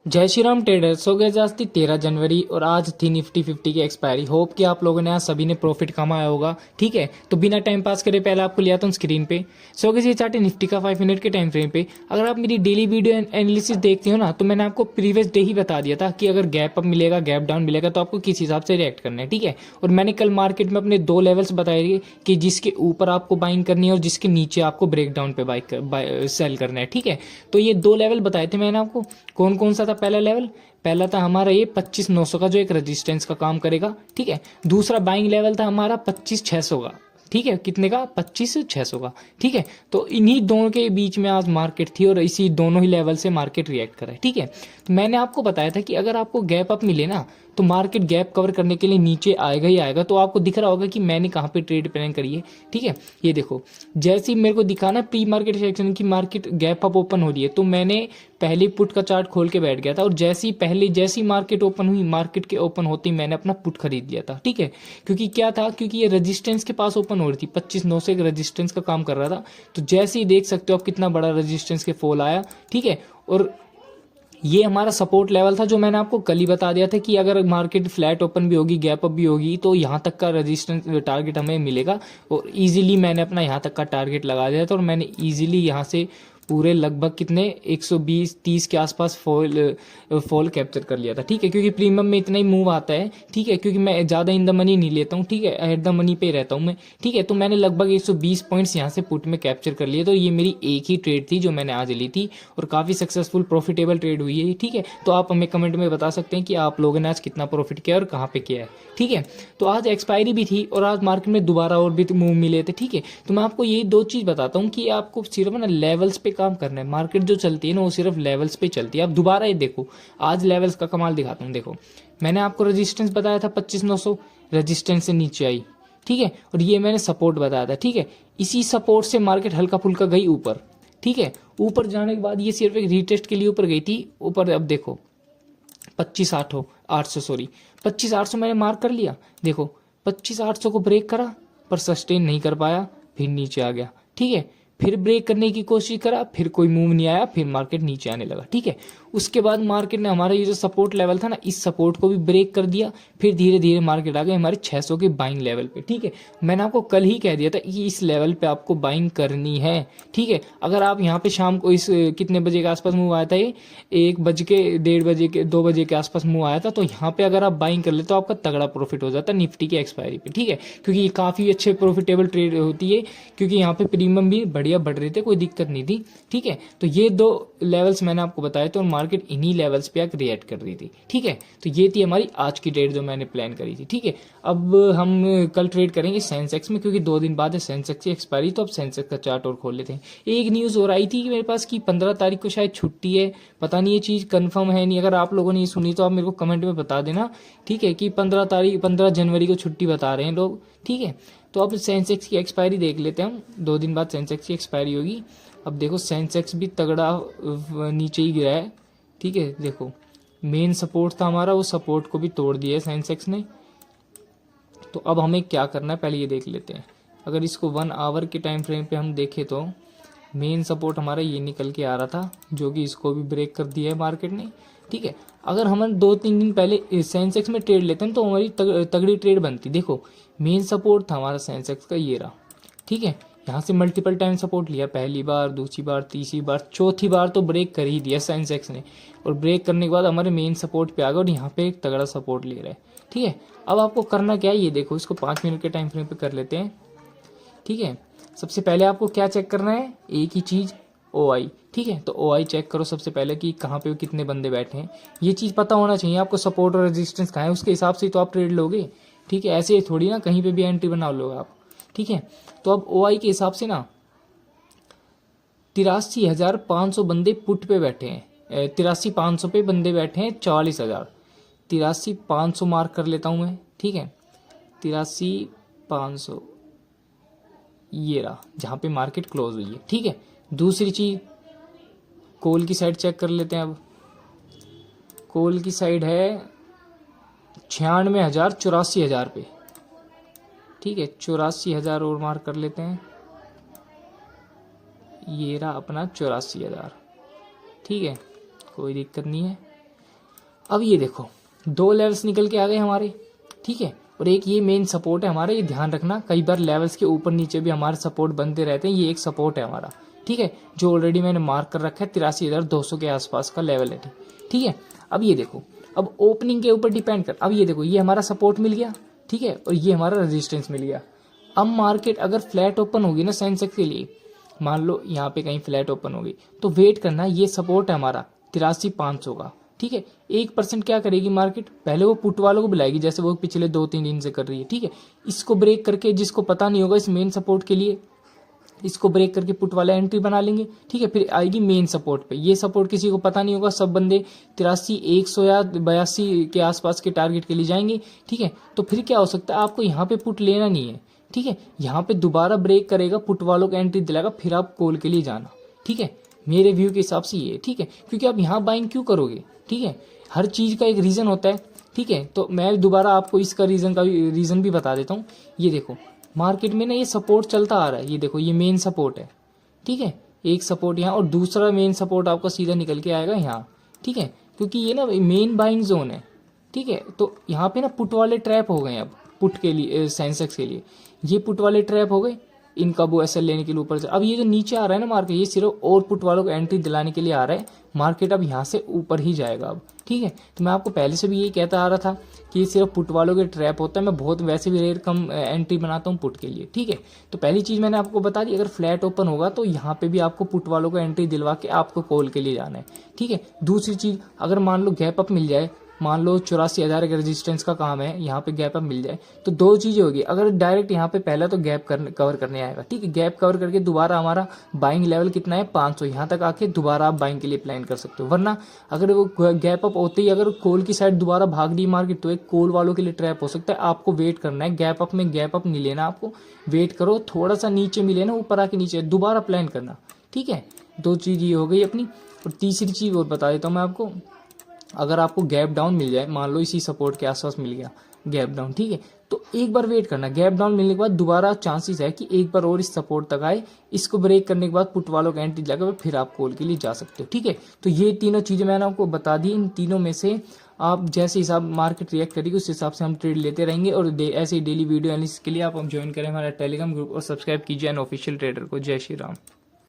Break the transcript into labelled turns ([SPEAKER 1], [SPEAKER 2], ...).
[SPEAKER 1] जय श्री राम ट्रेडर्स। हो गए आज थी 13 जनवरी और आज थी निफ्टी 50 की एक्सपायरी। होप कि आप लोगों ने आज सभी ने प्रॉफिट कमाया होगा। ठीक है, तो बिना टाइम पास करे पहले आपको लिया था स्क्रीन पे। सो गए ये चार्ट है निफ्टी का 5 मिनट के टाइम फ्रेम पे। अगर आप मेरी डेली वीडियो एनालिसिस देखते हो ना, तो मैंने आपको प्रीवियस डे ही बता दिया था कि अगर गैप अप मिलेगा गैप डाउन मिलेगा तो आपको किस हिसाब से रिएक्ट करना है। ठीक है, और मैंने कल मार्केट में अपने 2 लेवल्स बताए थे कि जिसके ऊपर आपको बाइंग करनी है और जिसके नीचे आपको ब्रेक डाउन पे सेल करना है। ठीक है, तो ये 2 लेवल बताए थे मैंने आपको। कौन कौन सा था? पहला था हमारा ये 25,900 का, जो एक रेजिस्टेंस का काम करेगा। ठीक है, दूसरा बाइंग लेवल था हमारा 25,600 का। ठीक है, कितने का? 25,600 का। ठीक है, तो इन्हीं दोनों के बीच में आज मार्केट थी और इसी दोनों ही लेवल से मार्केट रिएक्ट करा है। ठीक है, तो मैंने आपको बताया था कि अगर आपको गैप अप मिले ना, तो मार्केट गैप कवर करने के लिए नीचे आएगा ही आएगा। तो आपको दिख रहा होगा कि मैंने कहाँ पे ट्रेड प्लान करी है। ठीक है, ये देखो, जैसे ही मेरे को दिखा ना प्री मार्केट सेक्शन की मार्केट गैप अप ओपन हो रही है, तो मैंने पहले पुट का चार्ट खोल के बैठ गया था और जैसी मार्केट ओपन हुई, मार्केट के ओपन होते ही मैंने अपना पुट खरीद लिया था। ठीक है, क्योंकि क्या था, क्योंकि ये रेजिस्टेंस के पास ओपन हो रही थी, 25,900 से एक रेजिस्टेंस का काम कर रहा था। तो जैसे ही देख सकते हो आप कितना बड़ा रेजिस्टेंस के फॉल आया। ठीक है, और ये हमारा सपोर्ट लेवल था जो मैंने आपको कल ही बता दिया था कि अगर मार्केट फ्लैट ओपन भी होगी गैप अप भी होगी तो यहाँ तक का रेजिस्टेंस टारगेट हमें मिलेगा। और इजीली मैंने अपना यहाँ तक का टारगेट लगा दिया था और मैंने इजीली यहाँ से पूरे लगभग कितने 120-30 के आसपास फॉल कैप्चर कर लिया था। ठीक है, क्योंकि प्रीमियम में इतना ही मूव आता है। ठीक है, क्योंकि मैं ज़्यादा इन द मनी नहीं लेता हूँ। ठीक है, एट द मनी पे रहता हूँ मैं। ठीक है, तो मैंने लगभग 120 पॉइंट्स यहाँ से पुट में कैप्चर कर लिए। तो ये मेरी एक ही ट्रेड थी जो मैंने आज ली थी और काफ़ी सक्सेसफुल प्रॉफिटेबल ट्रेड हुई है। ठीक है, तो आप हमें कमेंट में बता सकते हैं कि आप लोगों ने आज कितना प्रॉफिट किया और कहाँ पे किया है। ठीक है, तो आज एक्सपायरी भी थी और आज मार्केट में दोबारा और भी मूव मिले थे। ठीक है, तो मैं आपको यही 2 चीज़ बताता हूँ कि आपको सिर्फ ना लेवल्स पे काम करना है। मार्केट जो चलती है ना, वो सिर्फ लेवल्स पे चलती है। आप दोबारा ये देखो, आज लेवल्स का कमाल दिखाता हूँ। देखो, मैंने आपको रेजिस्टेंस बताया था 25,900, रेजिस्टेंस से नीचे आई। ठीक है, और ये मैंने सपोर्ट बताया था। ठीक है, इसी सपोर्ट से मार्केट हल्का फुल्का गई ऊपर। ठीक है, ऊपर जाने के बाद ये सिर्फ एक रीटेस्ट के लिए ऊपर गई थी ऊपर। अब देखो 25,800 सॉरी 25,800 मैंने मार्क कर लिया। देखो 25,800 को ब्रेक करा पर सस्टेन नहीं कर पाया, फिर नीचे आ गया। ठीक है, फिर ब्रेक करने की कोशिश करा, फिर कोई मूव नहीं आया, फिर मार्केट नीचे आने लगा। ठीक है, उसके बाद मार्केट ने हमारा ये जो सपोर्ट लेवल था ना, इस सपोर्ट को भी ब्रेक कर दिया। फिर धीरे धीरे मार्केट आ गई हमारे 600 के बाइंग लेवल पे। ठीक है, मैंने आपको कल ही कह दिया था कि इस लेवल पे आपको बाइंग करनी है। ठीक है, अगर आप यहाँ पे शाम को इस कितने बजे के आसपास मूव आया था, ये 1 बज के 1:30 के 2 बजे के आसपास मूव आया था, तो यहाँ पे अगर आप बाइंग कर ले तो आपका तगड़ा प्रॉफिट हो जाता है निफ्टी की एक्सपायरी पे। ठीक है, क्योंकि ये काफ़ी अच्छे प्रॉफिटेबल ट्रेड होती है, क्योंकि यहाँ पे प्रीमियम भी बढ़िया बढ़ रहे थे, कोई दिक्कत नहीं थी। ठीक है, तो ये 2 लेवल्स मैंने आपको बताए थे और मार्केट इन्हीं लेवल्स पे आकर रिएक्ट कर रही थी। ठीक है, तो ये थी हमारी आज की ट्रेड जो मैंने प्लान करी थी। ठीक है, अब हम कल ट्रेड करेंगे सेंसेक्स में, क्योंकि 2 दिन बाद है सेंसेक्स की एक्सपायरी। तो अब सेंसेक्स का चार्ट और खोल लेते हैं। एक न्यूज़ और आई थी कि मेरे पास कि 15 तारीख को शायद छुट्टी है। पता नहीं ये चीज़ कंफर्म है नहीं, अगर आप लोगों ने ये सुनी तो आप मेरे को कमेंट में बता देना। ठीक है, कि 15 जनवरी को छुट्टी बता रहे हैं लोग। ठीक है, तो अब सेंसेक्स की एक्सपायरी देख लेते हैं हम। 2 दिन बाद सेंसेक्स की एक्सपायरी होगी। अब देखो सेंसेक्स भी तगड़ा नीचे ही गिरा है। ठीक है, देखो मेन सपोर्ट था हमारा, वो सपोर्ट को भी तोड़ दिया है सेंसेक्स ने। तो अब हमें क्या करना है पहले ये देख लेते हैं। अगर इसको 1 आवर के टाइम फ्रेम पे हम देखें तो मेन सपोर्ट हमारा ये निकल के आ रहा था, जो कि इसको भी ब्रेक कर दिया है मार्केट ने। ठीक है, अगर हम 2-3 दिन पहले सेंसेक्स में ट्रेड लेते हैं तो हमारी तगड़ी ट्रेड बनती। देखो मेन सपोर्ट था हमारा सेंसेक्स का, ये रहा। ठीक है, यहाँ से मल्टीपल टाइम सपोर्ट लिया, पहली बार, दूसरी बार, तीसरी बार, चौथी बार तो ब्रेक कर ही दिया सेंसेक्स ने। और ब्रेक करने के बाद हमारे मेन सपोर्ट पे आ गया और यहाँ पे एक तगड़ा सपोर्ट ले रहा है। ठीक है, अब आपको करना क्या है ये देखो, इसको 5 मिनट के टाइम फ्रेम पे कर लेते हैं। ठीक है, सबसे पहले आपको क्या चेक करना है, एक ही चीज़, OI। ठीक है, तो OI चेक करो सबसे पहले कि कहाँ पे कितने बंदे बैठे हैं। ये चीज़ पता होना चाहिए आपको, सपोर्ट और रेजिस्टेंस कहाँ है, उसके हिसाब से तो आप ट्रेड लोगे। ठीक है, ऐसे थोड़ी ना कहीं पे भी एंट्री बना लोगे आप। ठीक है, तो अब OI के हिसाब से ना 83,500 बंदे पुट पे बैठे हैं। 83,500 पे बंदे बैठे हैं 44,000। 83,500 मार्क कर लेता हूँ मैं। ठीक है, 83,500 ये रहा जहाँ पे मार्केट क्लोज हुई है। ठीक है, दूसरी चीज़ कॉल की साइड चेक कर लेते हैं। अब कॉल की साइड है 96,000 84,000 पे। ठीक है, 84,000 और मार्क कर लेते हैं। ये रहा अपना 84,000। ठीक है, कोई दिक्कत नहीं है। अब ये देखो 2 लेवल्स निकल के आ गए हमारे, ठीक है, और एक ये मेन सपोर्ट है हमारा, ये ध्यान रखना कई बार लेवल्स के ऊपर नीचे भी हमारे सपोर्ट बनते रहते हैं, ये एक सपोर्ट है हमारा, ठीक है, जो ऑलरेडी मैंने मार्क कर रखा है 83,200 के आसपास का लेवल है, ठीक है। अब ये देखो, अब ओपनिंग के ऊपर डिपेंड कर, अब ये देखो ये हमारा सपोर्ट मिल गया, ठीक है, और ये हमारा रेजिस्टेंस मिल गया। अब मार्केट अगर फ्लैट ओपन होगी ना सेंसेक्स के लिए, मान लो यहाँ पे कहीं फ्लैट ओपन होगी, तो वेट करना, ये सपोर्ट है हमारा 83,500 का, ठीक है। 1% क्या करेगी मार्केट, पहले वो पुट वालों को बुलाएगी जैसे वो पिछले 2-3 दिन से कर रही है, ठीक है। इसको ब्रेक करके, जिसको पता नहीं होगा इस मेन सपोर्ट के लिए, इसको ब्रेक करके पुट वाला एंट्री बना लेंगे, ठीक है, फिर आएगी मेन सपोर्ट पे। ये सपोर्ट किसी को पता नहीं होगा, सब बंदे 83,100 या 82 के आसपास के टारगेट के लिए जाएंगे, ठीक है। तो फिर क्या हो सकता है, आपको यहाँ पे पुट लेना नहीं है, ठीक है, यहाँ पे दोबारा ब्रेक करेगा, पुट वालों को एंट्री दिलाएगा, फिर आप कॉल के लिए जाना, ठीक है। मेरे व्यू के हिसाब से ये, ठीक है, क्योंकि आप यहाँ बाइंग क्यों करोगे, ठीक है, हर चीज का एक रीजन होता है, ठीक है। तो मैं दोबारा आपको इसका रीजन भी बता देता हूँ। ये देखो मार्केट में ना ये सपोर्ट चलता आ रहा है, ये देखो ये मेन सपोर्ट है, ठीक है, एक सपोर्ट यहाँ और दूसरा मेन सपोर्ट आपका सीधा निकल के आएगा यहाँ, ठीक है, क्योंकि ये ना मेन बाइंग जोन है, ठीक है। तो यहाँ पे ना पुट वाले ट्रैप हो गए, अब पुट के लिए सेंसेक्स के लिए ये पुट वाले ट्रैप हो गए, इनका वो एसएल लेने के लिए ऊपर से। अब ये जो नीचे आ रहा है ना मार्केट, ये सिर्फ और पुट वालों को एंट्री दिलाने के लिए आ रहा है, मार्केट अब यहाँ से ऊपर ही जाएगा अब, ठीक है। तो मैं आपको पहले से भी यही कहता आ रहा था कि ये सिर्फ पुट वालों के ट्रैप होता है, मैं बहुत वैसे भी रेयर कम एंट्री बनाता हूँ पुट के लिए, ठीक है। तो पहली चीज मैंने आपको बता दी, अगर फ्लैट ओपन होगा तो यहाँ पे भी आपको पुट वालों को एंट्री दिलवा के आपको कॉल के लिए जाना है, ठीक है। दूसरी चीज, अगर मान लो गैप अप मिल जाए, मान लो 84,000 के रेजिस्टेंस का काम है, यहाँ पे गैप अप मिल जाए, तो 2 चीजें होगी। अगर डायरेक्ट यहाँ पे पहला तो गैप कवर करने आएगा, ठीक है, गैप कवर करके दोबारा हमारा बाइंग लेवल कितना है 500, यहाँ तक आके दोबारा आप बाइंग के लिए प्लान कर सकते हो। वरना अगर वो गैप अप होते ही अगर कॉल की साइड दोबारा भाग दी मार्केट, तो एक कॉल वालों के लिए ट्रैप हो सकता है। आपको वेट करना है, गैप अप में गैप अप नहीं लेना, आपको वेट करो, थोड़ा सा नीचे मिले ना, ऊपर आके नीचे दोबारा प्लान करना, ठीक है। 2 चीज ये हो गई अपनी। और तीसरी चीज और बता देता हूँ मैं आपको, अगर आपको गैप डाउन मिल जाए, मान लो इसी सपोर्ट के आसपास मिल गया गैप डाउन, ठीक है, तो एक बार वेट करना, गैप डाउन मिलने के बाद दोबारा चांसेस है कि एक बार और इस सपोर्ट तक आए, इसको ब्रेक करने के बाद पुट वालों का एंट्री जाकर फिर आप कॉल के लिए जा सकते हो, ठीक है। तो ये तीनों चीजें मैंने आपको बता दी, इन तीनों में से आप जैसे हिसाब मार्केट रिएक्ट करेगी उस हिसाब से हम ट्रेड लेते रहेंगे। और ऐसे ही डेली वीडियो एनालिसिस के लिए आप ज्वाइन करें हमारा टेलीग्राम ग्रुप और सब्सक्राइब कीजिए अनऑफिशियल ट्रेडर को। जय श्री राम।